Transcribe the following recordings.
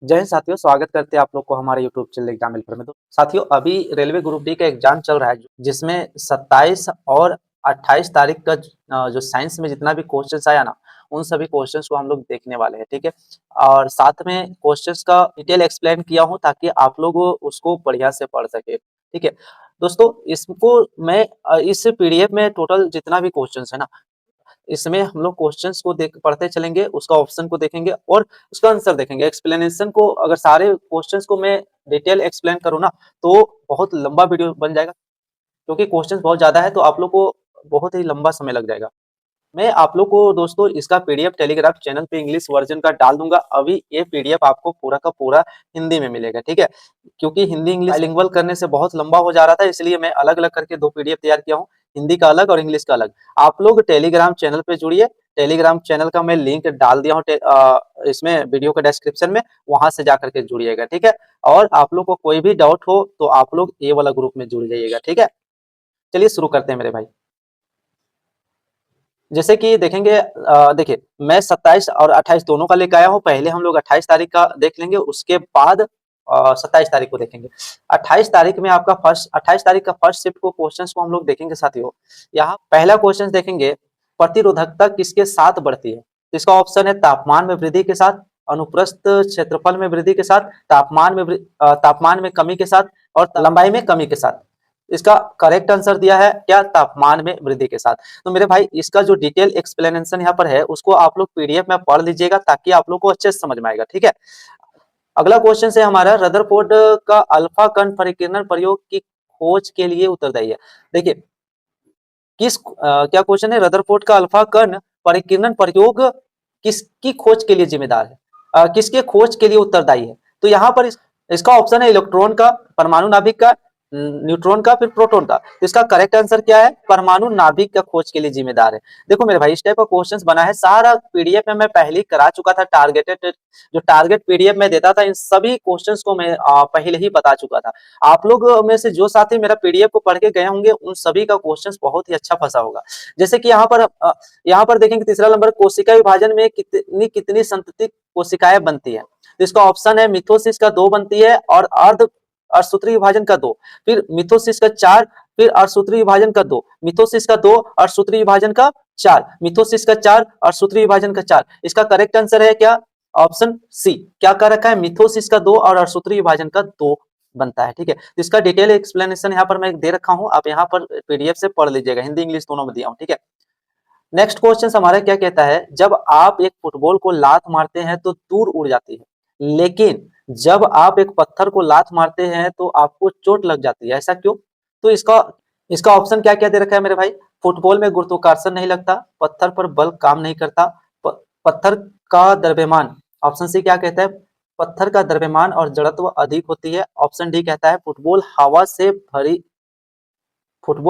जय हिंद साथियों, स्वागत करते हैं आप लोग को हमारे यूट्यूब चैनल एग्जाम हेल्पर में। तो साथियों, अभी रेलवे ग्रुप डी का एग्जाम चल रहा है, जिसमें 27 और 28 तारीख का जो साइंस में जितना भी क्वेश्चंस आया ना, उन सभी क्वेश्चंस को हम लोग देखने वाले हैं। ठीक है, और साथ में क्वेश्चंस का डिटेल एक्सप्लेन किया हूँ ताकि आप लोग उसको बढ़िया से पढ़ सके। ठीक है दोस्तों, इसको मैं इस पीडीएफ में टोटल जितना भी क्वेश्चंस है ना, इसमें हम लोग क्वेश्चंस को देख पढ़ते चलेंगे, उसका ऑप्शन को देखेंगे और उसका आंसर देखेंगे। एक्सप्लेनेशन को, अगर सारे क्वेश्चंस को मैं डिटेल एक्सप्लेन करूँ ना, तो बहुत लंबा वीडियो बन जाएगा, क्योंकि क्वेश्चंस बहुत ज़्यादा है, तो आप लोग को बहुत ही लंबा समय लग जाएगा। मैं आप लोग को दोस्तों इसका पीडीएफ टेलीग्राम चैनल पे इंग्लिश वर्जन का डाल दूंगा। अभी ये पीडीएफ आपको पूरा का पूरा हिंदी में मिलेगा। ठीक है, क्योंकि हिंदी इंग्लिश बाइलिंगुअल करने से बहुत लंबा हो जा रहा था, इसलिए मैं अलग अलग करके दो पीडीएफ तैयार किया हूँ, हिंदी का अलग और इंग्लिश का अलग। आप लोग टेलीग्राम चैनल पे जुड़िए। टेलीग्राम चैनल का मैं लिंक डाल दिया हूँ इसमें वीडियो के डिस्क्रिप्शन में, वहां से जाकर के जुड़िएगा। ठीक है, और आप लोग को कोई भी डाउट हो तो आप लोग ये वाला ग्रुप में जुड़ जाइएगा। ठीक है, चलिए शुरू करते हैं मेरे भाई। जैसे कि देखेंगे, देखिए मैं 27 और 28 दोनों का लेकर आया हूँ। पहले हम लोग 28 तारीख का देख लेंगे, उसके बाद 27 तारीख को देखेंगे। 28 तारीख में आपका 28 तारीख का फर्स्ट शिफ्ट को क्वेश्चंस को हम लोग देखेंगे साथियों। यहाँ पहला क्वेश्चन देखेंगे, प्रतिरोधकता किसके साथ बढ़ती है? तो इसका ऑप्शन है तापमान में वृद्धि के साथ, अनुप्रस्थ क्षेत्रफल में वृद्धि के साथ, तापमान में कमी के साथ, और लंबाई में कमी के साथ। इसका करेक्ट आंसर दिया है क्या? तापमान में वृद्धि के साथ। तो मेरे भाई, इसका जो डिटेल एक्सप्लेनेशन यहाँ पर है, उसको आप लोग पीडीएफ में पढ़ लीजिएगा ताकि आप लोग को अच्छे से समझ में आएगा। ठीक है, अगला क्वेश्चन है हमारा, रदरफोर्ड का अल्फा कण परिकीर्णन प्रयोग की खोज के लिए उत्तरदायी है। देखिए क्या क्वेश्चन है, रदरफोर्ड का अल्फा कण परिकीर्णन प्रयोग किसकी खोज के लिए जिम्मेदार है, किसके खोज के लिए उत्तरदायी है? तो यहाँ पर इसका ऑप्शन है इलेक्ट्रॉन का, परमाणु नाभिक का, न्यूट्रॉन का, फिर प्रोटॉन का। तो इसका करेक्ट आंसर क्या है? परमाणु नाभिक का खोज के लिए जिम्मेदार है। देखो मेरे भाई, इस टाइप का क्वेश्चंस बना है, सारा पीडीएफ में मैं पहले ही करा चुका था। टारगेटेड जो टारगेट पीडीएफ में देता था, इन सभी क्वेश्चंस को मैं पहले ही बता चुका था। आप लोग में से जो साथी मेरा पीडीएफ को पढ़ के गए होंगे, उन सभी का क्वेश्चंस बहुत ही अच्छा फंसा होगा। जैसे कि यहाँ पर देखेंगे, तीसरा नंबर, कोशिका विभाजन में कितनी कितनी संतति कोशिकाएं बनती है? तो इसका ऑप्शन है मिथोसिस का 2 बनती है, और अर्धसूत्री विभाजन का 2, फिर मिथोसिस का 4, फिर अर्धसूत्री विभाजन का 2, मिथोसिस का 2, अर्धसूत्री विभाजन का 4, मिथोसिस का 4, अर्धसूत्री विभाजन का 4। इसका करेक्ट आंसर है क्या? Option C. क्या कर रखा है? मिथोसिस का 2 और अर्धसूत्री विभाजन का 2 बनता है। ठीक है, तो इसका डिटेल एक्सप्लेनेशन यहाँ पर मैं दे रखा हूँ, आप यहाँ पर पीडीएफ से पढ़ लीजिएगा, हिंदी इंग्लिश दोनों में दिया हूँ। ठीक है, नेक्स्ट क्वेश्चन हमारा क्या कहता है, जब आप एक फुटबॉल को लात मारते हैं तो दूर उड़ जाती है, लेकिन जब आप एक पत्थर को लात मारते हैं तो आपको चोट लग जाती है, ऐसा क्यों? तो इसका इसका ऑप्शन क्या क्या दे रखा है मेरे भाई? फुटबॉल में गुरुत्वाकर्षण नहीं लगता, पत्थर पर बल काम नहीं करता, पत्थर का द्रव्यमान, ऑप्शन सी क्या कहता है? पत्थर का द्रव्यमान और जड़त्व अधिक होती है। ऑप्शन डी कहता है फुटबॉल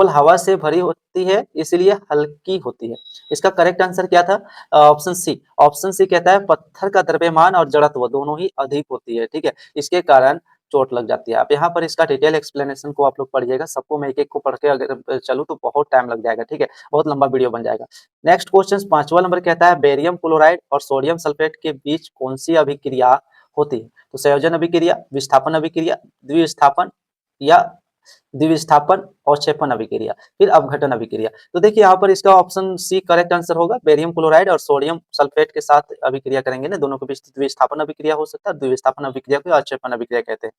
हवा से भरी होती है, इसलिए हल्की होती है। इसका करेक्ट आंसर क्या था? Option C. ऑप्शन सी कहता है पत्थर का द्रव्यमान और जड़त्व दोनों ही अधिक होती है। ठीक है, इसके कारण चोट लग जाती है। आप यहाँ पर इसका डिटेल एक्सप्लेनेशन को आप लोग पढ़िएगा, सबको मैं एक एक को पढ़ के अगर चलूँ तो बहुत टाइम लग जाएगा। ठीक है, बहुत लंबा वीडियो बन जाएगा। नेक्स्ट क्वेश्चन 5वां नंबर कहता है, बेरियम क्लोराइड और सोडियम सल्फेट के बीच कौन सी अभिक्रिया होती है? तो संयोजन अभिक्रिया, विस्थापन अभिक्रिया, द्विविस्थापन, या द्विविस्थापन, अवक्षेपण अभिक्रिया, फिर अपघटन अभिक्रिया। तो देखिए यहाँ पर इसका ऑप्शन सी करेक्ट आंसर होगा। बेरियम क्लोराइड और सोडियम सल्फेट के साथ अभिक्रिया करेंगे ना, दोनों के बीच द्विविस्थापन अभिक्रिया हो सकता है। द्विविस्थापन अभिक्रिया को अवक्षेपण अभिक्रिया कहते हैं।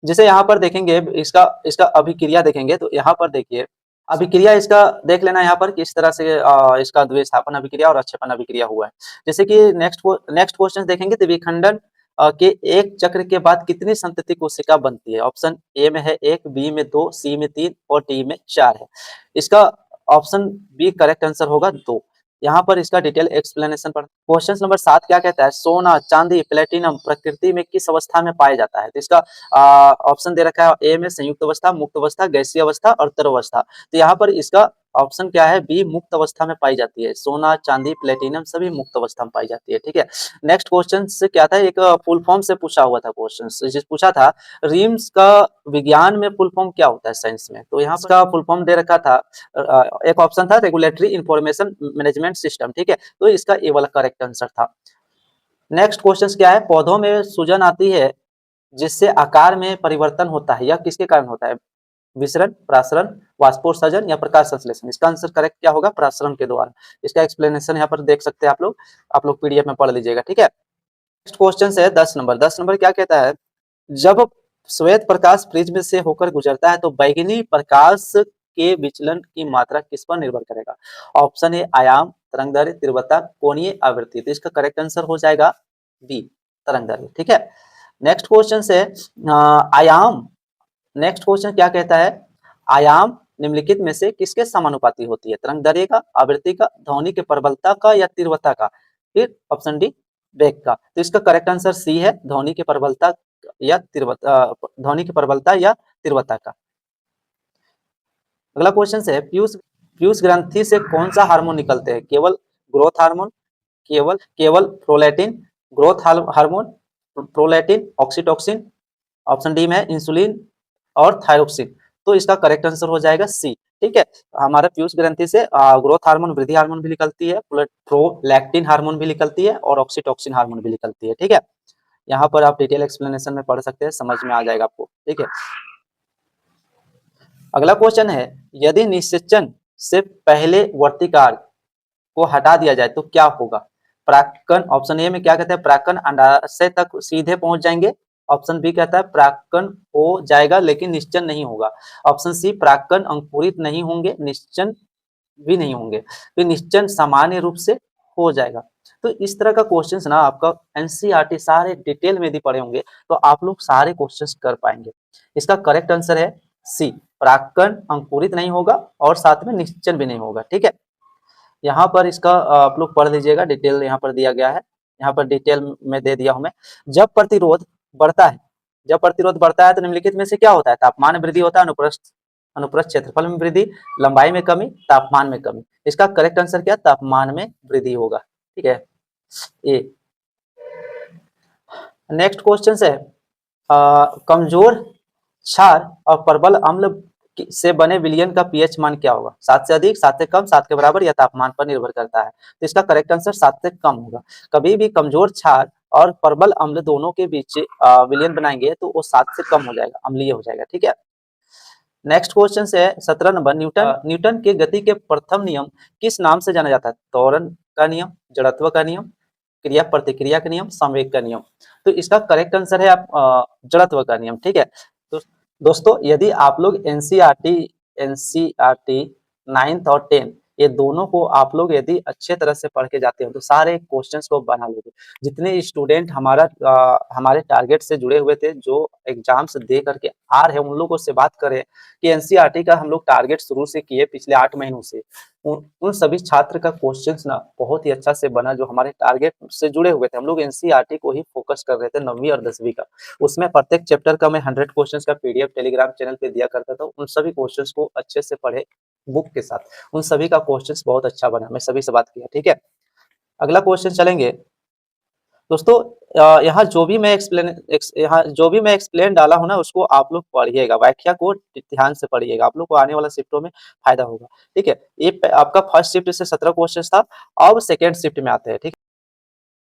जैसे यहाँ पर देखेंगे, इसका इसका अभिक्रिया देखेंगे, तो यहाँ पर देखिए अभिक्रिया इसका देख लेना यहाँ पर किस तरह से इसका द्विस्थापन अभिक्रिया और अवक्षेपण अभिक्रिया हुआ है। जैसे कि नेक्स्ट क्वेश्चन देखेंगे, तो विखंडन के एक चक्र के बाद कितनी संतति कोशिका बनती है? ऑप्शन ए में है 1, बी में 2, सी में 3 और डी में 4 है। इसका ऑप्शन बी करेक्ट आंसर होगा 2। यहाँ पर इसका डिटेल एक्सप्लेनेशन पर क्वेश्चन नंबर 7 क्या कहता है, सोना, चांदी, प्लेटिनम प्रकृति में किस अवस्था में पाया जाता है? तो इसका ऑप्शन दे रखा है ए में संयुक्त अवस्था, मुक्त अवस्था, गैसीय अवस्था और तरल अवस्था। तो यहाँ पर इसका ऑप्शन क्या है? बी, मुक्त अवस्था में पाई जाती है। सोना, चांदी, प्लेटिनम सभी मुक्त अवस्था में पाई जाती है। ठीक है, नेक्स्ट क्वेश्चन से क्या था, एक फुल फॉर्म से पूछा हुआ था क्वेश्चन, जिस पूछा था रिम्स का विज्ञान में फुल फॉर्म क्या होता है साइंस में? तो यहाँ पर फुल फॉर्म दे रखा था, एक ऑप्शन था रेगुलेटरी इंफॉर्मेशन मैनेजमेंट सिस्टम। ठीक है, तो इसका ए वाला करेक्ट आंसर था। नेक्स्ट क्वेश्चन क्या है, पौधों में सूजन आती है जिससे आकार में परिवर्तन होता है, यह किसके कारण होता है? विसरण, प्रासरण, वाष्पोत्सर्जन या प्रकाश संश्लेषण। इसका आंसर करेक्ट क्या होगा? प्रासरण के द्वारा। इसका एक्सप्लेनेशन यहाँ पर देख सकते हैं आप लोग पीडीएफ में पढ़ लीजिएगा, ठीक है। नेक्स्ट क्वेश्चन है 10 नंबर। 10 नंबर क्या कहता है, जब श्वेत प्रकाश प्रिज्म से होकर गुजरता है तो बैंगनी प्रकाश के विचलन की मात्रा किस पर निर्भर करेगा? ऑप्शन ए आयाम, तरंगदैर्घ्य, तीव्रता, कोणीय आवृत्ति। तो इसका करेक्ट आंसर हो जाएगा बी, तरंगदैर्घ्य, ठीक है। नेक्स्ट क्वेश्चन है आयाम। नेक्स्ट क्वेश्चन क्या कहता है, आयाम निम्नलिखित में से किसके समानुपाती होती है? तरंगदैर्घ्य का, आवृत्ति का, ध्वनि के प्रबलता का या तीव्रता का? फिर ऑप्शन डी वेग का। तो इसका करेक्ट आंसर सी है, ध्वनि की प्रबलता या तीव्रता, ध्वनि की प्रबलता या तीव्रता का। अगला क्वेश्चन है पीयूष पीयूष ग्रंथि से कौन सा हार्मोन निकलते हैं? केवल ग्रोथ हार्मोन, केवल prolactin, growth hormone, prolactin, oxytocin. Option D में है इंसुलिन और थायरोक्सिन। तो इसका करेक्ट आंसर हो जाएगा सी, ठीक है। हमारे पीयूष ग्रंथि से ग्रोथ हार्मोन, वृद्धि हार्मोन भी निकलती है, प्रोलैक्टिन हार्मोन भी निकलती है और ऑक्सीटोसिन हार्मोन भी निकलती है, ठीक है। यहाँ पर आप डिटेल एक्सप्लेनेशन में पढ़ सकते हैं, समझ में आ जाएगा आपको, ठीक है। अगला क्वेश्चन है, यदि निषेचन से पहले वर्तिकार को हटा दिया जाए तो क्या होगा? प्राक्कन, ऑप्शन ए में क्या कहते हैं, प्राक्कन अंडाशय तक सीधे पहुंच जाएंगे। ऑप्शन बी कहता है प्राक्कन हो जाएगा लेकिन निश्चन नहीं होगा। ऑप्शन सी प्राक्कन अंकुरित नहीं होंगे, निश्चन भी नहीं होंगे। फिर निश्चन सामान्य रूप से हो जाएगा। तो इस तरह का क्वेश्चंस ना आपका एनसीईआरटी सारे डिटेल में यदि पढ़े होंगे तो आप लोग सारे क्वेश्चंस कर पाएंगे। इसका करेक्ट आंसर है सी, प्राक्कन अंकुरित नहीं होगा और साथ में निश्चन भी नहीं होगा, ठीक है। यहाँ पर इसका आप लोग पढ़ लीजिएगा, डिटेल यहाँ पर दिया गया है, यहाँ पर डिटेल में दे दिया हूं मैं। जब प्रतिरोध बढ़ता है तो निम्नलिखित में से क्या होता है? तापमान में वृद्धि होता है, अनुप्रस्थ क्षेत्रफल में वृद्धि, लंबाई में कमी, तापमान में कमी। इसका करेक्ट आंसर क्या? तापमान में वृद्धि होगा, ठीक है। ए नेक्स्ट क्वेश्चन है कमजोर क्षार और प्रबल अम्ल से बने विलयन का पीएच मान क्या होगा? 7 से अधिक, 7 से कम, 7 के बराबर या तापमान पर निर्भर करता है। तो इसका करेक्ट आंसर 7 से कम होगा। कभी भी कमजोर क्षार और प्रबल अम्ल दोनों के बीच विलयन बनाएंगे तो वो 7 से कम हो जाएगा, अम्लीय हो जाएगा, ठीक है। नेक्स्ट क्वेश्चन है 17 नंबर। न्यूटन के गति के प्रथम नियम किस नाम से जाना जाता है? त्वरण का नियम, जड़त्व का नियम, क्रिया प्रतिक्रिया का नियम, संवेग का नियम। तो इसका करेक्ट आंसर है आप जड़त्व का नियम, ठीक है। तो दोस्तों यदि आप लोग एनसीईआरटी 9th और 10 ये दोनों को आप लोग यदि अच्छे तरह से पढ़ के जाते हो तो सारे क्वेश्चंस को बना लोगे। जितने स्टूडेंट हमारे टारगेट से जुड़े हुए थे, जो एग्जाम्स दे करके आ रहे हैं, उन लोगों से बात करें कि एनसीईआरटी का हम लोग टारगेट शुरू से किए पिछले 8 महीनों से, उन सभी छात्र का क्वेश्चंस ना बहुत ही अच्छा से बना जो हमारे टारगेट से जुड़े हुए थे। हम लोग एनसीईआरटी को ही फोकस कर रहे थे 9वीं और 10वीं का। उसमें प्रत्येक चैप्टर का मैं 100 क्वेश्चंस का पीडीएफ टेलीग्राम चैनल पे दिया करता था। उन सभी क्वेश्चंस को अच्छे से पढ़े बुक के साथ, उन सभी का क्वेश्चंस बहुत अच्छा बना, मैं सभी से बात किया, ठीक है। अगला क्वेश्चन चलेंगे दोस्तों। यहाँ जो भी मैं एक्सप्लेन डाला हूँ ना उसको आप लोग पढ़िएगा, व्याख्या को ध्यान से पढ़िएगा, आप लोग को आने वाला शिफ्टों में फायदा होगा, ठीक है। ये आपका फर्स्ट शिफ्ट से 17 क्वेश्चन था। अब सेकेंड शिफ्ट में आते हैं, ठीक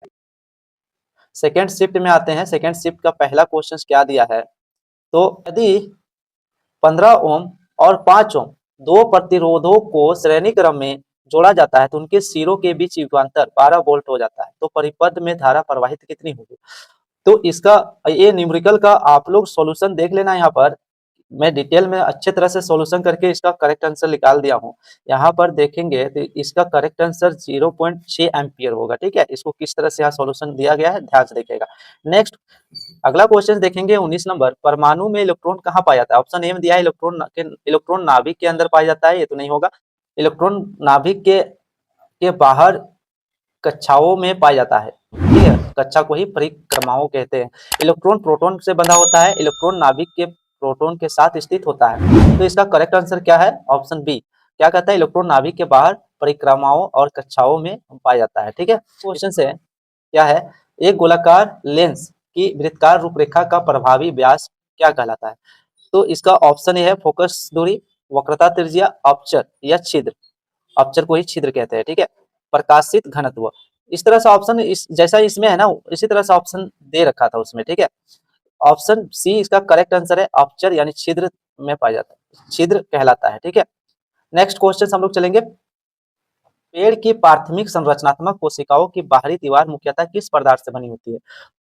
है। सेकेंड शिफ्ट में आते हैं। सेकेंड शिफ्ट का पहला क्वेश्चन क्या दिया है, तो यदि 15 ओम और 5 ओम दो प्रतिरोधों को श्रेणी क्रम में जोड़ा जाता है तो उनके सिरों के बीच युगांतर 12 वोल्ट हो जाता है, तो परिपथ में धारा प्रवाहित कितनी होगी? तो इसका ये न्यूमेरिकल का आप लोग सॉल्यूशन देख लेना। यहाँ पर मैं डिटेल में अच्छे तरह से सॉल्यूशन करके इसका करेक्ट आंसर निकाल दिया हूँ। यहाँ पर देखेंगे तो इसका करेक्ट आंसर 0.6 एम्पियर होगा, ठीक है। इसको किस तरह से यहाँ सॉल्यूशन दिया गया है ध्यान से देखिएगा। नेक्स्ट अगला क्वेश्चन देखेंगे 19 नंबर। परमाणु में इलेक्ट्रॉन कहाँ पाया जाता है? ऑप्शन ए में दिया है इलेक्ट्रॉन नाभिक के अंदर पाया जाता है, ये तो नहीं होगा। इलेक्ट्रॉन नाभिक के बाहर कक्षाओं में पाया जाता है, ठीक है। कक्षा को ही परिक्रमाओं कहते हैं। इलेक्ट्रॉन प्रोटॉन से बंधा होता है, इलेक्ट्रॉन नाभिक के प्रोटॉन के साथ स्थित होता है। तो इसका करेक्ट आंसर क्या है? ऑप्शन बी क्या कहता है? इलेक्ट्रॉन नाभिक के बाहर परिक्रमाओं और कक्षाओं में पाया जाता है, ठीक है। क्वेश्चन से क्या है, एक गोलाकार लेंस की वृत्ताकार रूपरेखा का प्रभावी व्यास क्या कहलाता है? तो इसका ऑप्शन ए है फोकस दूरी, वक्रता त्रिज्या, अपचर या छिद्र। अपचर को ही छिद्र कहते हैं, ठीक है। प्रकाशित घनत्व, इस तरह से ऑप्शन इस जैसा इसमें है ना, इसी तरह से ऑप्शन दे रखा था उसमें, ठीक है। ऑप्शन सी इसका करेक्ट आंसर है, अपचर यानी छिद्र में पाया जाता है, छिद्र कहलाता है, ठीक है। नेक्स्ट क्वेश्चन हम लोग चलेंगे। पेड़ की प्राथमिक संरचनात्मक कोशिकाओं की बाहरी दीवार मुख्यतः किस पदार्थ से बनी होती है?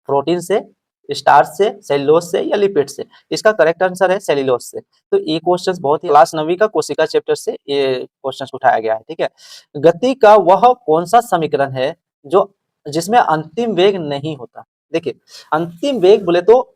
प्रोटीन से, स्टार्च से, सेल्यूलोज से या लिपिड से? इसका करेक्ट आंसर है सेल्यूलोज से। तो ये क्वेश्चन बहुत ही क्लास 9वीं का कोशिका चैप्टर से ये क्वेश्चन उठाया गया है, ठीक है। गति का वह कौन सा समीकरण है जो जिसमें अंतिम वेग नहीं होता? देखिए, अंतिम वेग बोले तो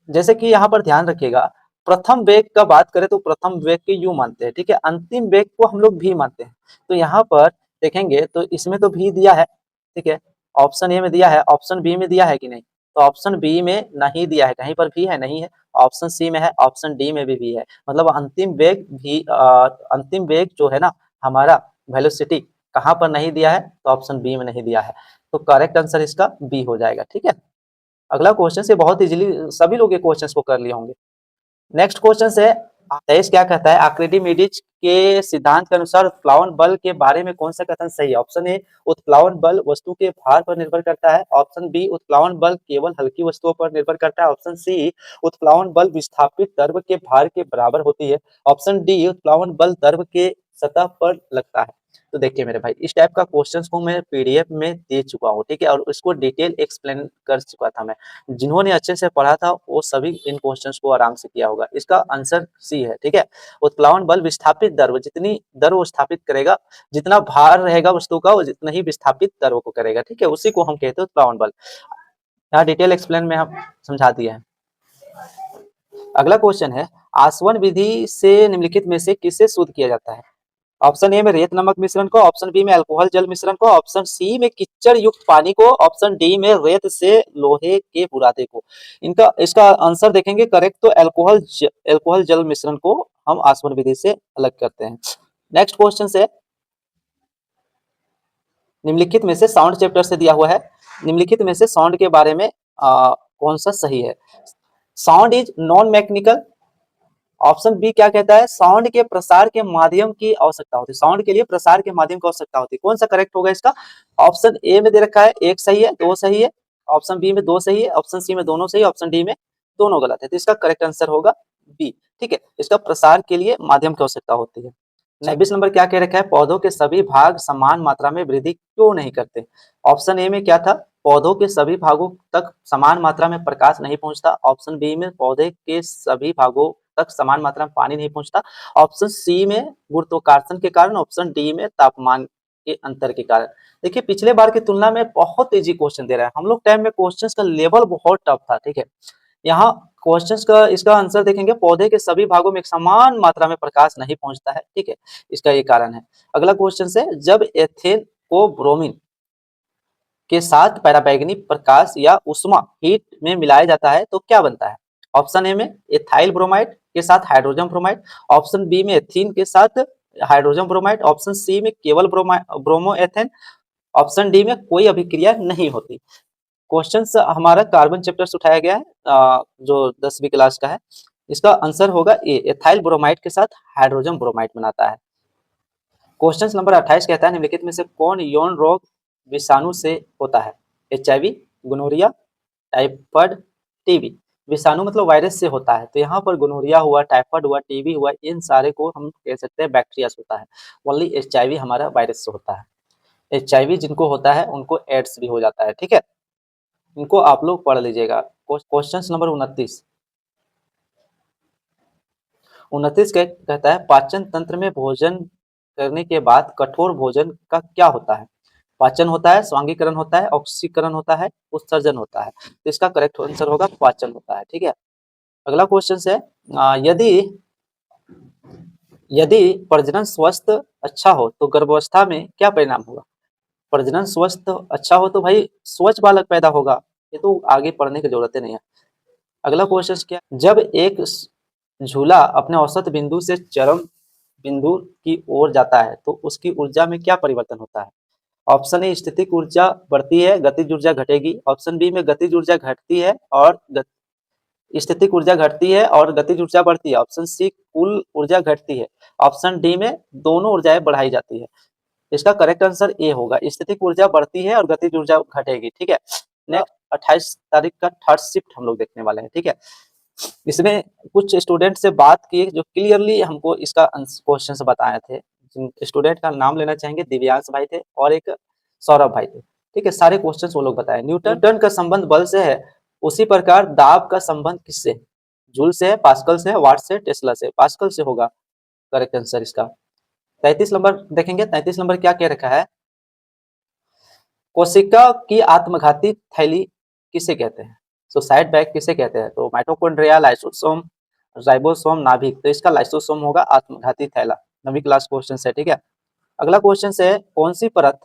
जैसे कि यहाँ पर ध्यान रखिएगा, प्रथम वेग का बात करें तो प्रथम वेग के यू मानते हैं, ठीक है। अंतिम वेग को हम लोग भी मानते हैं। तो यहाँ पर देखेंगे तो इसमें तो भी दिया है, ठीक है। ऑप्शन ए में दिया है, ऑप्शन बी में दिया है कि नहीं? तो ऑप्शन बी में नहीं दिया है, कहीं पर भी है नहीं है। ऑप्शन सी में है, ऑप्शन डी में भी है। मतलब अंतिम वेग भी अंतिम वेग जो है ना हमारा वेलोसिटी कहाँ पर नहीं दिया है? तो ऑप्शन बी में नहीं दिया है। तो करेक्ट आंसर इसका बी हो जाएगा, ठीक है। अगला क्वेश्चन से बहुत इजीली सभी लोग ये क्वेश्चन को कर लिए होंगे। नेक्स्ट क्वेश्चन है, तेईस क्या कहता है? आर्किमिडीज के सिद्धांत के अनुसार उत्प्लावन बल के बारे में कौन सा कथन सही है? ऑप्शन ए, उत्प्लावन बल वस्तु के भार पर निर्भर करता है। ऑप्शन बी, उत्प्लावन बल केवल हल्की वस्तुओं पर निर्भर करता है। ऑप्शन सी, उत्प्लावन बल विस्थापित द्रव के भार के बराबर होती है। ऑप्शन डी, उत्प्लावन बल द्रव के सतह पर लगता है। तो देखिए मेरे भाई, इस टाइप का क्वेश्चंस को मैं पीडीएफ में दे चुका हूँ, ठीक है, और उसको डिटेल एक्सप्लेन कर चुका था मैं। जिन्होंने अच्छे से पढ़ा था वो सभी इन क्वेश्चंस को आराम से किया होगा। इसका आंसर सी है, ठीक है। उत्प्लावन बल विस्थापित द्रव, जितनी द्रव स्थापित करेगा, जितना भार रहेगा वस्तु का, वो जितना ही विस्थापित द्रव को करेगा, ठीक है, उसी को हम कहते हैं उत्प्लावन बल। यहाँ डिटेल एक्सप्लेन में हम समझा दिए हैं। अगला क्वेश्चन है, आसवन विधि से निम्नलिखित में से किसे शुद्ध किया जाता है? ऑप्शन ए में रेत नमक मिश्रण को, ऑप्शन बी में अल्कोहल जल मिश्रण को, ऑप्शन सी में कीचड़ युक्त पानी को, ऑप्शन डी में रेत से लोहे के बुरादे को। इनका इसका आंसर देखेंगे करेक्ट तो अल्कोहल जल मिश्रण को हम आसवन विधि से अलग करते हैं। नेक्स्ट क्वेश्चन है, निम्नलिखित में से साउंड चैप्टर से दिया हुआ है, निम्नलिखित में से साउंड के बारे में कौन सा सही है? Sound is non mechanical. Option B क्या कहता है? साउंड के प्रसार के माध्यम की आवश्यकता होती है, साउंड के लिए प्रसार के माध्यम की आवश्यकता होती है। कौन सा करेक्ट होगा इसका? ऑप्शन ए में दे रखा है एक सही है, दो सही है, ऑप्शन बी में दो सही है, ऑप्शन सी में दोनों सही है, ऑप्शन डी में दोनों गलत है। तो इसका करेक्ट आंसर होगा बी, ठीक है। इसका प्रसार के लिए माध्यम की आवश्यकता होती है। 26 नंबर क्या कह रखा है? पौधों के सभी भाग समान मात्रा में वृद्धि क्यों नहीं करते? ऑप्शन ए में क्या था? पौधों के सभी भागों तक समान मात्रा में प्रकाश नहीं पहुंचता। ऑप्शन बी में पौधे के सभी भागों तक समान मात्रा में पानी नहीं पहुंचता। ऑप्शन सी में गुरुत्वाकर्षण के कारण। ऑप्शन डी में तापमान के अंतर के कारण। देखिए, पिछले बार की तुलना में बहुत इजी क्वेश्चन दे रहा है। हम लोग टाइम में क्वेश्चंस का लेवल बहुत टफ था, ठीक है। यहाँ क्वेश्चंस का इसका आंसर देखेंगे, पौधे के सभी भागों में एक समान मात्रा में प्रकाश नहीं पहुंचता है, ठीक है, इसका ये कारण है। अगला क्वेश्चन है, जब एथेन को ब्रोमीन के साथ पराबैंगनी प्रकाश या उष्मा हीट में मिलाया जाता है तो क्या बनता है? ऑप्शन ए में एथाइल ब्रोमाइड के साथ हाइड्रोजन ब्रोमाइड, ऑप्शन बी में एथीन के साथ हाइड्रोजन ब्रोमाइड, ऑप्शन सी में केवल ब्रोमो एथेन, ऑप्शन डी में कोई अभिक्रिया नहीं होती। क्वेश्चन हमारा कार्बन चैप्टर से उठाया गया है, जो 10वीं क्लास का है। इसका आंसर होगा ए, एथाइल ब्रोमाइड के साथ हाइड्रोजन ब्रोमाइड बनाता है। क्वेश्चन नंबर 28 कहता है, निम्नलिखित में से कौन यौन रोग विषाणु से होता है? HIV, gonorrhoea, typhoid, TB. विषाणु मतलब वायरस से होता है, तो यहाँ पर गोनोरिया हुआ, टाइफाइड हुआ, टीबी हुआ, इन सारे को हम कह सकते हैं बैक्टीरिया से होता है। ओनली HIV हमारा वायरस से होता है। HIV जिनको होता है उनको एड्स भी हो जाता है, ठीक है। इनको आप लोग पढ़ लीजिएगा। क्वेश्चन नंबर 29 कहता है, पाचन तंत्र में भोजन करने के बाद कठोर भोजन का क्या होता है? पाचन होता है, स्वांगीकरण होता है, ऑक्सीकरण होता है, उत्सर्जन होता है। तो इसका करेक्ट आंसर होगा पाचन होता है, ठीक है। अगला क्वेश्चन है, यदि यदि प्रजनन स्वस्थ अच्छा हो तो गर्भावस्था में क्या परिणाम होगा? प्रजनन स्वस्थ अच्छा हो तो भाई स्वच्छ बालक पैदा होगा, ये तो आगे पढ़ने की जरूरत नहीं है। अगला क्वेश्चन क्या? जब एक झूला अपने औसत बिंदु से चरम बिंदु की ओर जाता है तो उसकी ऊर्जा में क्या परिवर्तन होता है? ऑप्शन ए, स्थितिक ऊर्जा बढ़ती है, गतिज ऊर्जा घटेगी। ऑप्शन बी में गतिज ऊर्जा घटती है और स्थितिक ऊर्जा घटती है और गतिज ऊर्जा बढ़ती है। ऑप्शन सी, कुल ऊर्जा घटती है। ऑप्शन डी में दोनों ऊर्जाएं बढ़ाई जाती है। इसका करेक्ट आंसर ए होगा। स्थितिक ऊर्जा बढ़ती है और गतिज ऊर्जा घटेगी, ठीक है। नेक्स्ट 28 तारीख का थर्ड शिफ्ट हम लोग देखने वाले हैं, ठीक है। इसमें कुछ स्टूडेंट से बात की जो क्लियरली हमको इसका क्वेश्चन से बताए थे। स्टूडेंट का नाम लेना चाहेंगे, दिव्यांश भाई थे और एक सौरभ भाई थे, ठीक है। सारे क्वेश्चन वो लोग बताए। न्यूटन का संबंध बल से है, उसी प्रकार दाब का संबंध किससे? जूल से है, पास्कल से है, वाट से, टेस्ला से। पास्कल से होगा करेक्ट आंसर इसका। 33 नंबर देखेंगे। 33 नंबर क्या कह रखा है? कोशिका की आत्मघाती थैली किसे कहते हैं? सुसाइड बैग किसे कहते हैं? तो माइटोकॉन्ड्रिया, लाइसोसोम, राइबोसोम, नाभिक। तो इसका लाइसोसोम होगा आत्मघाती थैला। 9वीं क्लास क्वेश्चन है, ठीक है। अगला क्वेश्चन है, कौन सी परत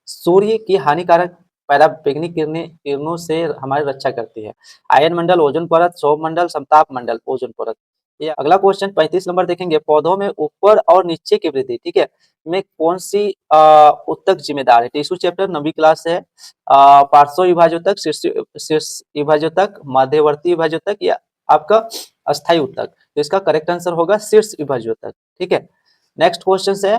सूर्य की हानिकारक पराबैंगनी किरणों से हमारी रक्षा करती है? आयन मंडल, ओजोन परत, सौर मंडल, समताप मंडल, ओजोन परत। ये अगला क्वेश्चन 35 नंबर देखेंगे। पौधों में ऊपर और नीचे की वृद्धि, ठीक है, में कौन सी उत्तक जिम्मेदार है? टिश्यू चैप्टर 9वीं क्लास है। पार्श्व विभाजोतक, शीर्ष विभाजोतक, मध्यवर्ती विभाजोतक या आपका अस्थायी उत्तक। तो इसका करेक्ट आंसर होगा शीर्ष विभाजोतक, ठीक है। नेक्स्ट क्वेश्चन है,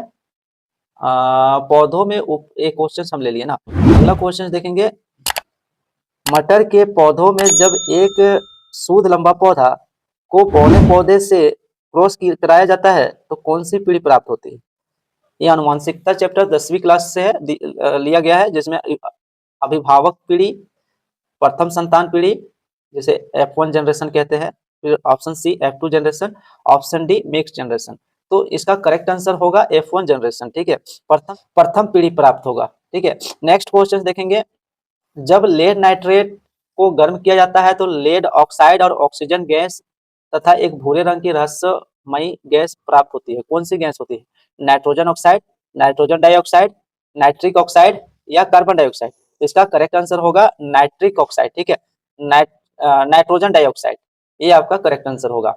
पौधों में एक क्वेश्चन हम ले लिए ना। अगला क्वेश्चन देखेंगे, मटर के पौधों में जब एक सूद लंबा पौधा को पौने पौधे से क्रॉस कराया जाता है तो कौन सी पीढ़ी प्राप्त होती है? ये आनुवंशिकता चैप्टर 10वीं क्लास से है, लिया गया है, जिसमें अभिभावक पीढ़ी, प्रथम संतान पीढ़ी जिसे F1 जनरेशन कहते हैं, फिर option C F2 generation, option D mix generation. तो इसका करेक्ट आंसर होगा F1 जनरेशन, ठीक है। प्रथम पीढ़ी प्राप्त होगा, ठीक है। नेक्स्ट क्वेश्चन देखेंगे, जब लेड नाइट्रेट को गर्म किया जाता है तो लेड ऑक्साइड और ऑक्सीजन गैस तथा एक भूरे रंग की रहस्यमयी गैस प्राप्त होती है। कौन सी गैस होती है? Nitrogen oxide, nitrogen dioxide, nitric oxide या कार्बन डाइऑक्साइड। इसका करेक्ट आंसर होगा नाइट्रिक ऑक्साइड, ठीक है। नाइट्रोजन डाइऑक्साइड, ये आपका करेक्ट आंसर होगा।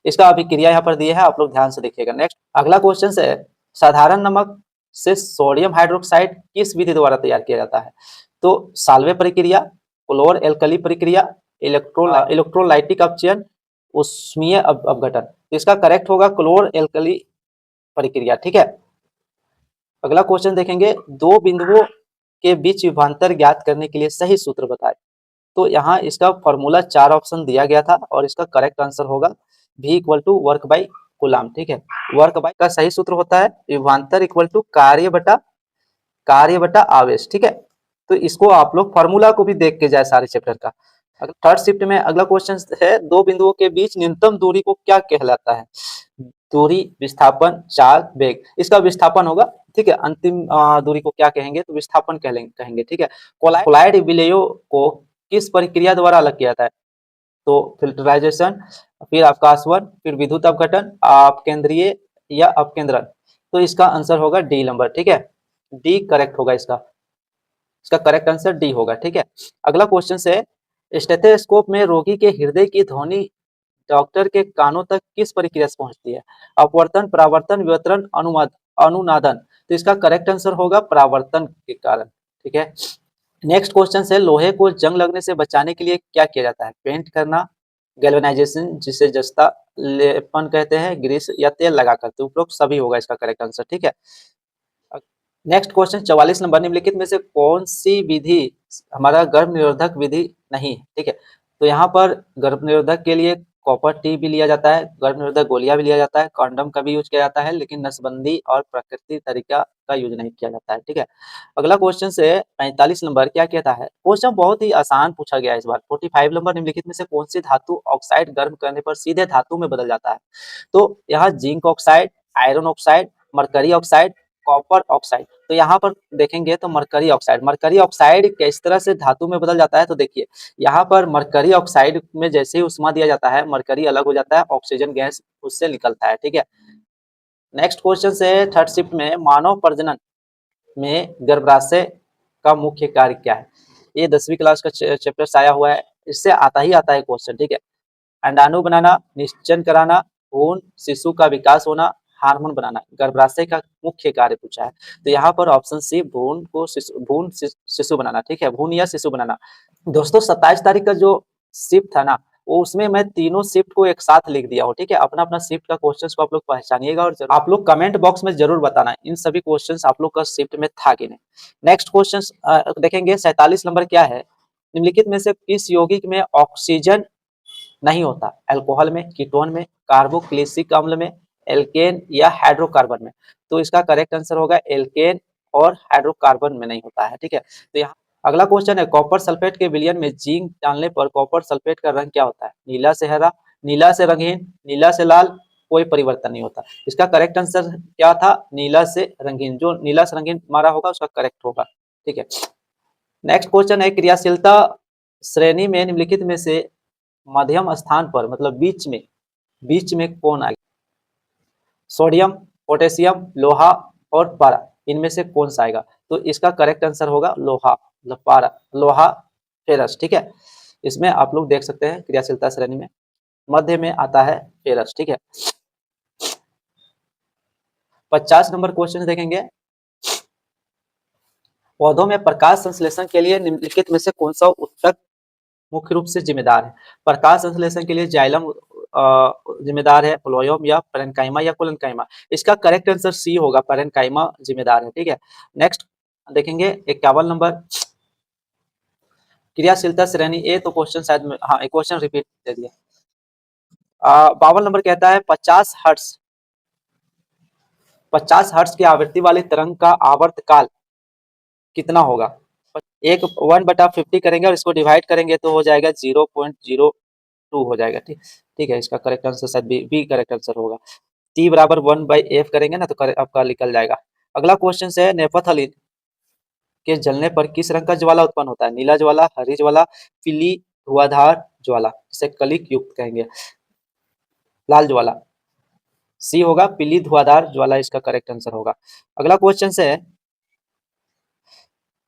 इसका अभिक्रिया यहाँ पर दिया है, आप लोग ध्यान से देखिएगा। नेक्स्ट अगला क्वेश्चन है, साधारण नमक से सोडियम हाइड्रोक्साइड किस विधि द्वारा तैयार किया जाता है? तो साल्वे प्रक्रिया, क्लोर एल्कली प्रक्रिया, इलेक्ट्रोलाइटिक अपचयन, उष्मीय अपघटन। तो इसका करेक्ट होगा क्लोर एल्कली प्रक्रिया, ठीक है। अगला क्वेश्चन देखेंगे, दो बिंदुओं के बीच विभवांतर ज्ञात करने के लिए सही सूत्र बताएं। तो यहाँ इसका फॉर्मूला 4 ऑप्शन दिया गया था और इसका करेक्ट आंसर होगा V equal to work by coulomb, ठीक है। वर्क बाई का सही सूत्र होता है विभवांतर इक्वल टू कार्य बटा आवेश, ठीक है। तो इसको आप लोग फॉर्मूला को भी देख के जाए सारे चैप्टर का। थर्ड शिफ्ट में अगला क्वेश्चन है, दो बिंदुओं के बीच न्यूनतम दूरी को क्या कहलाता है? दूरी, विस्थापन, चाल, वेग। इसका विस्थापन होगा, ठीक है। अंतिम दूरी को क्या कहेंगे? तो विस्थापन कहेंगे, ठीक है। कोलाइड विलेयों को किस प्रक्रिया द्वारा अलग किया जाता है? तो फिल्टराइजेशन, फिर आकाशवन, फिर विद्युत अपघटन, अपकेंद्रीय या अपकेंद्रन। तो इसका आंसर होगा डी नंबर, ठीक है। डी करेक्ट होगा इसका करेक्ट आंसर डी होगा, ठीक है। अगला क्वेश्चन है, स्टेथोस्कोप में रोगी के हृदय की ध्वनि डॉक्टर के कानों तक किस प्रक्रिया से पहुंचती है? अपवर्तन, परावर्तन, विवर्तन, अनुनादन। तो इसका करेक्ट आंसर होगा परावर्तन के कारण, ठीक है। नेक्स्ट क्वेश्चन है, लोहे को जंग लगने से बचाने के लिए क्या किया जाता है? पेंट करना, गैल्वेनाइजेशन जिसे जस्ता लेपन कहते हैं, ग्रीस या तेल लगाकर। तो उपरोक्त सभी होगा इसका करेक्ट आंसर, ठीक है। नेक्स्ट क्वेश्चन 44 नंबर, निम्नलिखित में से कौन सी विधि हमारा गर्भ निरोधक विधि नहीं है? ठीक है, तो यहाँ पर गर्भ निरोधक के लिए कॉपर टी भी लिया जाता है, गर्भ निरोधक गोलियां भी लिया जाता है, कॉन्डम का भी यूज किया जाता है, लेकिन नसबंदी और प्राकृतिक तरीका का यूज नहीं किया जाता है। ठीक है, अगला क्वेश्चन से 45 नंबर क्या कहता है? क्वेश्चन बहुत ही आसान पूछा गया है इस बार। 45 नंबर, निम्नलिखित में से कौन सी धातु ऑक्साइड गर्म करने पर सीधे धातु में बदल जाता है? तो यहाँ zinc oxide, iron oxide, mercury oxide, copper oxide. तो यहाँ पर देखेंगे तो मरकरी ऑक्साइड किस तरह से धातु में बदल जाता है? तो देखिए यहाँ पर मरकरी ऑक्साइड में जैसे ही उष्मा दिया जाता है, मरकरी अलग हो जाता है, ऑक्सीजन गैस उससे निकलता है। ठीक है, नेक्स्ट क्वेश्चन से थर्ड शिफ्ट में, मानव प्रजनन में गर्भाशय का मुख्य कार्य क्या है? ये 10वीं क्लास का चैप्टर से आया हुआ है, इससे आता है क्वेश्चन। ठीक है, अंडाणु बनाना, निश्चन कराना, भ्रूण शिशु का विकास होना, हार्मोन बनाना, गर्भाशय का मुख्य कार्य पूछा है। तो यहाँ पर ऑप्शन सी भ्रूण शिशु बनाना। ठीक है, भ्रूण या शिशु बनाना। दोस्तों 27 तारीख का जो शिफ्ट था ना, वो उसमें मैं तीनों शिफ्ट को एक साथ लिख दिया हूँ, ठीक है। अपना अपना शिफ्ट का क्वेश्चंस को आप लोग पहचानिएगा और आप लोग कमेंट बॉक्स में जरूर बताना इन सभी क्वेश्चंस आप लोग का शिफ्ट में था कि नहीं। नेक्स्ट क्वेश्चन देखेंगे 47 नंबर क्या है, निम्नलिखित में से किस यौगिक में ऑक्सीजन नहीं होता, अल्कोहल में, कीटोन में, कार्बोक्सिलिक अम्ल में, एल्केन या हाइड्रोकार्बन में। तो इसका करेक्ट आंसर होगा एल्केन और हाइड्रोकार्बन में नहीं होता है, ठीक है। तो यहाँ अगला क्वेश्चन है, कॉपर सल्फेट के विलयन में जिंक डालने पर कॉपर सल्फेट का रंग क्या होता है, नीला से हरा, नीला से रंगीन, नीला से लाल, कोई परिवर्तन नहीं होता। इसका करेक्ट आंसर क्या था, नीला से रंगीन, जो नीला से रंगीन हमारा होगा उसका करेक्ट होगा, ठीक है। नेक्स्ट क्वेश्चन है, क्रियाशीलता श्रेणी में निम्नलिखित में से मध्यम स्थान पर मतलब बीच में कौन आएगा, सोडियम, पोटेशियम, लोहा और पारा, इनमें से कौन सा आएगा। तो इसका करेक्ट आंसर होगा लोहा, मतलब पारा, लोहा, फेरस, ठीक है। इसमें आप लोग देख सकते हैं क्रियाशीलता श्रेणी में मध्य में आता है फेरस, ठीक है। 50 नंबर क्वेश्चन देखेंगे, पौधों में प्रकाश संश्लेषण के लिए निम्नलिखित में से कौन सा ऊतक मुख्य रूप से जिम्मेदार है। प्रकाश संश्लेषण के लिए जाइलम जिम्मेदार है, फ्लोएम या पैरेन्काइमा या कोलेनकाइमा। इसका करेक्ट आंसर सी होगा, पैरेन्काइमा जिम्मेदार है, ठीक है। नेक्स्ट देखेंगे 51 नंबर, क्रियाशीलता श्रेणी ए, तो क्वेश्चन शायद हाँ एक क्वेश्चन रिपीट दे दिया। 52 नंबर कहता है 50 हर्ट्ज की आवृत्ति वाली तरंग का आवर्त काल कितना होगा। एक 1/50 करेंगे और इसको डिवाइड करेंगे तो हो जाएगा 0.02 हो जाएगा, ठीक ठीक है। इसका करेक्ट आंसर शायद बी करेक्ट आंसर होगा। T बराबर 1/f करेंगे ना तो आपका निकल जाएगा। अगला क्वेश्चन है, नेपथलीन के जलने पर किस रंग का ज्वाला उत्पन्न होता है, नीला ज्वाला, हरी ज्वाला, पीली धुआंधार ज्वाला, जिसे कलिक युक्त कहेंगे, लाल ज्वाला। सी होगा, पीली धुआंधार ज्वाला इसका करेक्ट आंसर होगा। अगला क्वेश्चन है,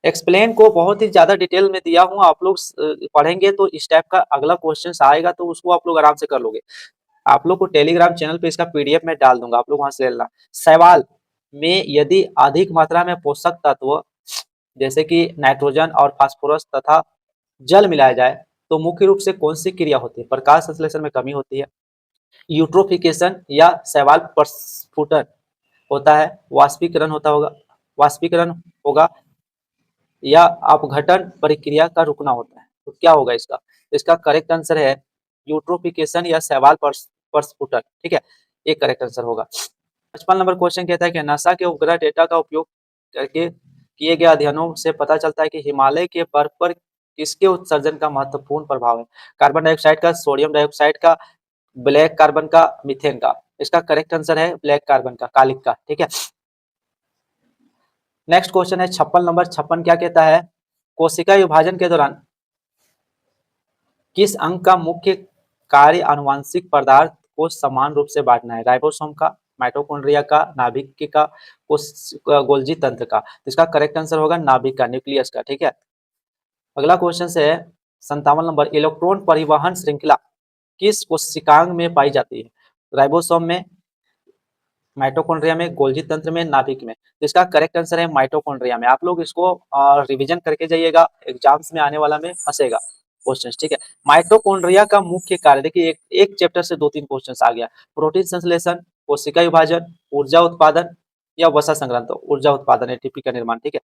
एक्सप्लेन को बहुत ही ज्यादा डिटेल में दिया हूँ, आप लोग पढ़ेंगे तो इस टाइप का अगला क्वेश्चन आएगा तो उसको आप लोग आराम से कर लोगे। आप लोग को टेलीग्राम चैनल पे इसका पीडीएफ में डाल दूंगा, आप लोग वहां से ले लेना। सवाल में यदि अधिक मात्रा में पोषक तत्व जैसे कि नाइट्रोजन और फास्फोरस तथा जल मिलाया जाए तो मुख्य रूप से कौन सी क्रिया होती है, प्रकाश संश्लेषण में कमी होती है, यूट्रोफिकेशन या शैवाल प्रस्फुटन होता है, वाष्पीकरण होगा या अपघटन प्रक्रिया का रुकना होता है। तो क्या होगा इसका करेक्ट आंसर है यूट्रोफिकेशन या शैवाल प्रस्फुटन, ठीक है, ये करेक्ट आंसर होगा। 55 नंबर क्वेश्चन कहता है कि नासा के उपग्रह डेटा का उपयोग करके किए गए अध्ययनों से पता चलता है कि हिमालय के बर्फ पर किसके उत्सर्जन का महत्वपूर्ण प्रभाव है, कार्बन डाइऑक्साइड का, सोडियम डाइऑक्साइड का, ब्लैक कार्बन का, मीथेन का। इसका करेक्ट आंसर है ब्लैक कार्बन का, कालिक का, ठीक है। नेक्स्ट क्वेश्चन है 56 नंबर, 56 क्या कहता है, कोशिका विभाजन के दौरान किस अंग का मुख्य कार्य आनुवंशिक पदार्थ को समान रूप से बांटना है, राइबोसोम का, माइटोकॉन्ड्रिया का, नाभिक का, गोल्जी तंत्र का। इसका करेक्ट आंसर होगा नाभिक का, न्यूक्लियस का, ठीक है। अगला क्वेश्चन है 57 नंबर, इलेक्ट्रॉन परिवहन श्रृंखला किस कोशिकांग में पाई जाती है, राइबोसोम में, माइटोकॉन्ड्रिया में, गोल्जी तंत्र में, नाभिक में। तो इसका करेक्ट आंसर है माइटोकॉन्ड्रिया में। आप लोग इसको रिवीजन करके जाइएगा, एग्जाम्स में आने वाला में फंसेगा क्वेश्चन, ठीक है। माइटोकॉन्ड्रिया का मुख्य कार्य, देखिए एक चैप्टर से 2-3 क्वेश्चन आ गया, प्रोटीन संश्लेषण, कोशिका विभाजन, ऊर्जा उत्पादन या वसा संग्रहण। तो ऊर्जा उत्पादन, एटीपी का निर्माण, ठीक है।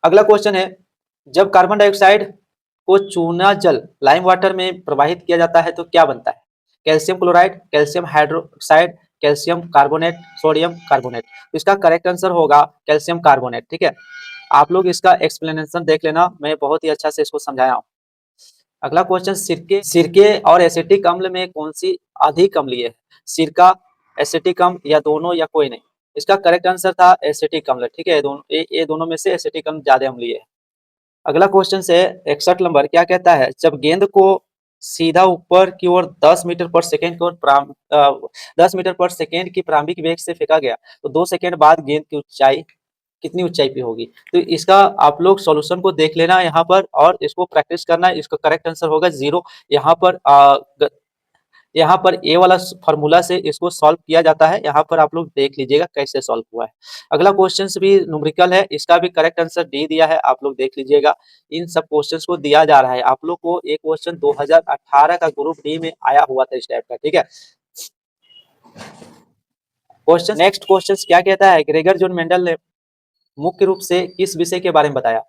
अगला क्वेश्चन है, जब कार्बन डाइऑक्साइड को चूना जल लाइम वाटर में प्रवाहित किया जाता है तो क्या बनता है, calcium chloride, calcium hydroxide, calcium carbonate, sodium carbonate. तो इसका करेक्ट आंसर होगा कैल्शियम कार्बोनेट, ठीक है। आप लोग इसका एक्सप्लेनेशन देख लेना, मैं बहुत ही अच्छा से इसको समझाया हूँ। अगला क्वेश्चन, सिरके और एसिटिक अम्ल में कौन सी अधिक अम्लीय है, सिरका, एसिटिक अम्ल या दोनों या कोई नहीं। इसका करेक्ट आंसर था एसिटिक अम्ल, ठीक है। ये दोनों में से एसिटिक अम्ल ज्यादा अम्लीय है। अगला क्वेश्चन है 61 नंबर, क्या कहता है, जब गेंद को सीधा ऊपर की ओर 10 मीटर पर सेकेंड की ओर 10 मीटर पर सेकेंड की प्रारंभिक वेग से फेंका गया तो 2 सेकेंड बाद गेंद की ऊंचाई कितनी ऊंचाई पे होगी। तो इसका आप लोग सॉल्यूशन को देख लेना यहाँ पर और इसको प्रैक्टिस करना। इसका करेक्ट आंसर होगा 0। यहाँ पर यहाँ पर ए वाला फॉर्मूला से इसको सॉल्व किया जाता है। यहाँ पर आप लोग देख लीजिएगा कैसे सॉल्व हुआ है। अगला क्वेश्चन भी न्यूमेरिकल है, इसका भी करेक्ट आंसर डी दिया है, आप लोग देख लीजिएगा। इन सब क्वेश्चंस को दिया जा रहा है, आप लोग को एक क्वेश्चन 2018 का ग्रुप डी में आया हुआ था इस टाइप का, ठीक है। क्वेश्चन नेक्स्ट क्वेश्चन क्या कहता है, ग्रेगर जॉन मेंडल ने मुख्य रूप से किस विषय के बारे में बताया,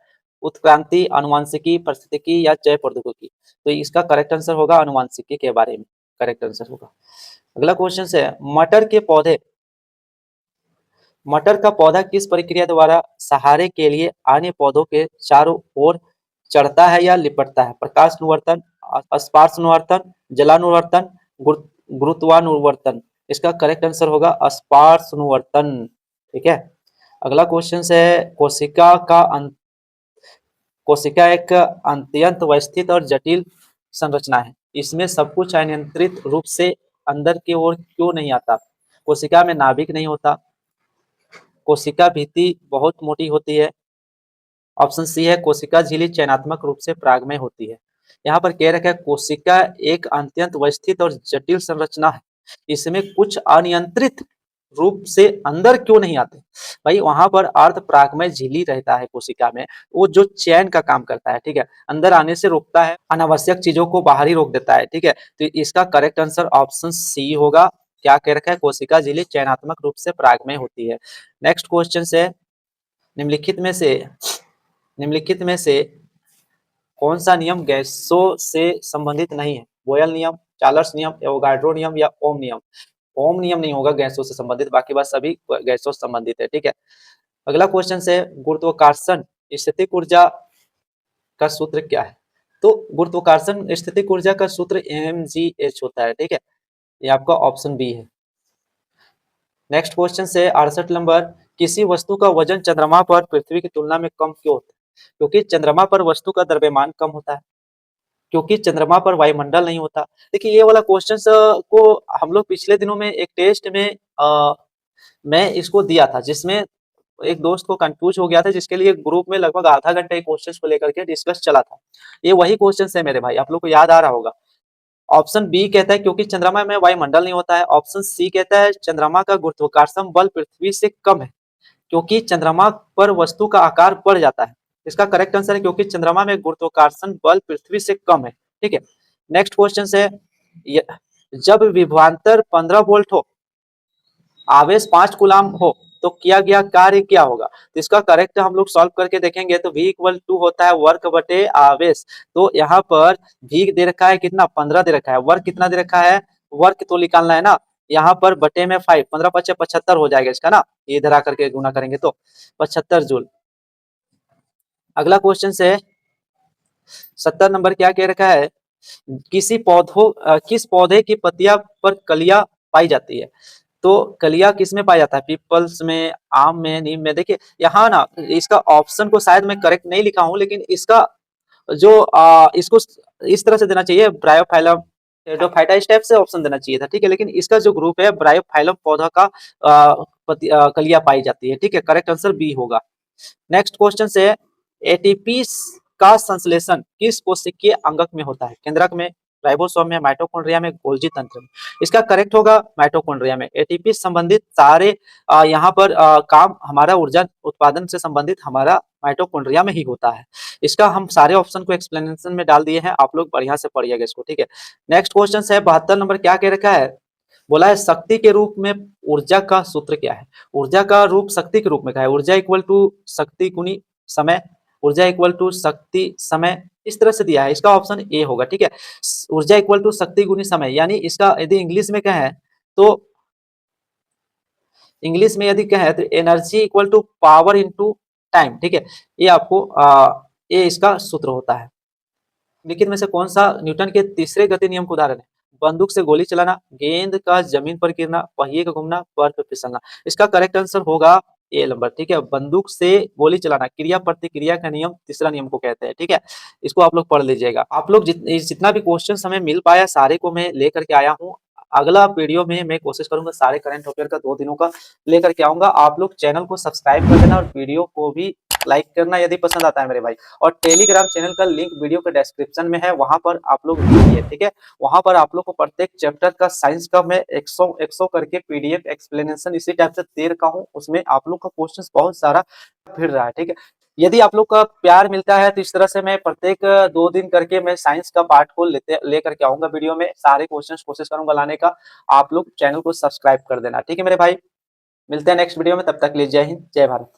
उत्क्रांति, आनुवंशिकी, पारिस्थितिकी या जैव प्रौद्योगिकी। तो इसका करेक्ट आंसर होगा आनुवंशिकी के बारे में, करेक्ट आंसर होगा। अगला क्वेश्चन है, मटर का पौधा किस प्रक्रिया द्वारा सहारे के लिए अन्य पौधों के चारों ओर चढ़ता है या लिपटता है, प्रकाशानुवर्तन, स्पर्शानुवर्तन, जलानुवर्तन, गुरुत्वानुवर्तन। इसका करेक्ट आंसर होगा स्पर्शानुवर्तन, ठीक है। अगला क्वेश्चन है, कोशिका एक अत्यंत व्यवस्थित और जटिल संरचना है, इसमें सब कुछ अनियंत्रित रूप से अंदर की ओर क्यों नहीं आता। कोशिका में नाभिक नहीं होता, कोशिका भित्ति बहुत मोटी होती है, ऑप्शन सी है कोशिका झिल्ली चयनात्मक रूप से परागमय होती है। यहाँ पर कह रखा है कोशिका एक अत्यंत व्यवस्थित और जटिल संरचना है, इसमें कुछ अनियंत्रित रूप से अंदर क्यों नहीं आते। भाई वहां पर अर्ध परागमय झिल्ली रहता है कोशिका में, वो जो चयन का काम करता है, ठीक है, अंदर आने से रोकता है, अनावश्यक चीजों को बाहर ही रोक देता है, ठीक है। तो इसका करेक्ट आंसर ऑप्शन सी होगा। क्या कह रखा है, कोशिका झिल्ली चयनात्मक रूप से परागमय होती है। नेक्स्ट क्वेश्चन है, निम्नलिखित में से कौन सा नियम गैसों से संबंधित नहीं है, बोयल नियम, चार्ल्स नियम, एवोगाड्रो नियम या ओम नियम। ओम नियम नहीं होगा गैसों से संबंधित, बाकी बस सभी गैसों से संबंधित है, ठीक है। अगला क्वेश्चन है, गुरुत्वाकर्षण स्थितिक ऊर्जा का सूत्र क्या है। तो गुरुत्वाकर्षण स्थितिक ऊर्जा का सूत्र mgh होता है, ठीक है, ये आपका ऑप्शन बी है। नेक्स्ट क्वेश्चन से 68 नंबर, किसी वस्तु का वजन चंद्रमा पर पृथ्वी की तुलना में कम क्यों होता है। क्योंकि चंद्रमा पर वस्तु का द्रव्यमान कम होता है, क्योंकि चंद्रमा पर वायुमंडल नहीं होता। देखिए ये वाला क्वेश्चन को हम लोग पिछले दिनों में एक टेस्ट में मैं इसको दिया था, जिसमें एक दोस्त को कंफ्यूज हो गया था, जिसके लिए ग्रुप में लगभग आधा घंटा एक क्वेश्चन को लेकर के डिस्कस चला था। ये वही क्वेश्चन है मेरे भाई, आप लोग को याद आ रहा होगा। ऑप्शन बी कहता है क्योंकि चंद्रमा में वायुमंडल नहीं होता है। ऑप्शन सी कहता है चंद्रमा का गुरुत्वाकर्षण बल पृथ्वी से कम है, क्योंकि चंद्रमा पर वस्तु का आकार बढ़ जाता है। इसका करेक्ट आंसर है क्योंकि चंद्रमा में गुरुत्वाकर्षण बल पृथ्वी से कम है, ठीक है। नेक्स्ट क्वेश्चन है, जब विभवांतर 15 वोल्ट हो, आवेश 5 कूलाम हो, तो किया गया कार्य क्या होगा। तो इसका करेक्ट हम लोग सॉल्व करके देखेंगे। तो V = होता है वर्क बटे आवेश। तो यहाँ पर V दे रखा है कितना, 15 दे रखा है, वर्क कितना दे रखा है, वर्क तो निकालना है ना, यहाँ पर बटे में 5, 15 × 5 = 75 हो जाएगा इसका ना, ये इधर आकर के गुना करेंगे तो 75 जूल। अगला क्वेश्चन है 70 नंबर, क्या कह रखा है, किस पौधे की पत्तियां पर कलियां पाई जाती है। तो कलिया किस में पाया जाता है, पीपल्स में, आम में, नीम में। देखिए यहाँ ना इसका ऑप्शन को शायद मैं करेक्ट नहीं लिखा हूं, लेकिन इसका जो इसको इस तरह से देना चाहिए, ब्रायोफाइलम, टेरिडोफाइटा, इस टाइप से ऑप्शन देना चाहिए था, ठीक है। लेकिन इसका जो ग्रुप है ब्रायोफाइलम पौधा का कलिया पाई जाती है, ठीक है, करेक्ट आंसर बी होगा। नेक्स्ट क्वेश्चन से, एटीपी का संश्लेषण किस कोशिकीय अंगक में होता है, केंद्रक में, राइबोसोम में, माइटोकॉन्ड्रिया में, गोल्जी तंत्र में। इसका करेक्ट होगा माइटोकॉन्ड्रिया में। एटीपी संबंधित सारे यहाँ पर काम हमारा ऊर्जा उत्पादन से संबंधित हमारा माइटोकॉन्ड्रिया में ही होता है। इसका हम सारे ऑप्शन को एक्सप्लेनेशन में डाल दिए हैं, आप लोग बढ़िया से पढ़िएगा इसको, ठीक है। नेक्स्ट क्वेश्चन है 72 नंबर, क्या कह रखा है, बोला है शक्ति के रूप में ऊर्जा का सूत्र क्या है। ऊर्जा का रूप शक्ति के रूप में क्या है, ऊर्जा = शक्ति गुनी समय, ऊर्जा = शक्ति समय, इस तरह से दिया है। इसका ऑप्शन ए होगा, ठीक है। ऊर्जा = शक्ति गुनी समय, यानी इसका यदि इंग्लिश में कहें तो तो एनर्जी = पावर इनटू टाइम, ठीक है। ये आपको ये इसका सूत्र होता है। निम्नलिखित में से कौन सा न्यूटन के तीसरे गति नियम का उदाहरण है, बंदूक से गोली चलाना, गेंद का जमीन पर गिरना, पहिए का घूमना, बर्फ पे फिसलना। इसका करेक्ट आंसर होगा ए नंबर, ठीक है, बंदूक से गोली चलाना, क्रिया प्रतिक्रिया का नियम, तीसरा नियम को कहते हैं, ठीक है। इसको आप लोग पढ़ लीजिएगा। आप लोग जितना भी क्वेश्चन हमें मिल पाया सारे को मैं लेकर के आया हूँ। अगला वीडियो में मैं कोशिश करूंगा सारे करंट अफेयर का 2 दिनों का लेकर के आऊंगा। आप लोग चैनल को सब्सक्राइब कर देना और वीडियो को भी लाइक करना यदि पसंद आता है मेरे भाई। और टेलीग्राम चैनल का लिंक वीडियो के डिस्क्रिप्शन में है, वहां पर आप लोग देखिए, ठीक है। वहां पर आप लोग को प्रत्येक चैप्टर का साइंस का मैं 100 करके पीडीएफ एक्सप्लेनेशन इसी टाइप से दे रखा हूँ, उसमें आप लोग का क्वेश्चन बहुत सारा भिड़ रहा है, ठीक है। यदि आप लोग का प्यार मिलता है तो इस तरह से मैं प्रत्येक 2 दिन करके मैं साइंस का पार्ट को लेकर के आऊंगा वीडियो में, सारे क्वेश्चंस कोशिश करूंगा लाने का। आप लोग चैनल को सब्सक्राइब कर देना, ठीक है मेरे भाई। मिलते हैं नेक्स्ट वीडियो में, तब तक के लिए जय हिंद, जय भारत।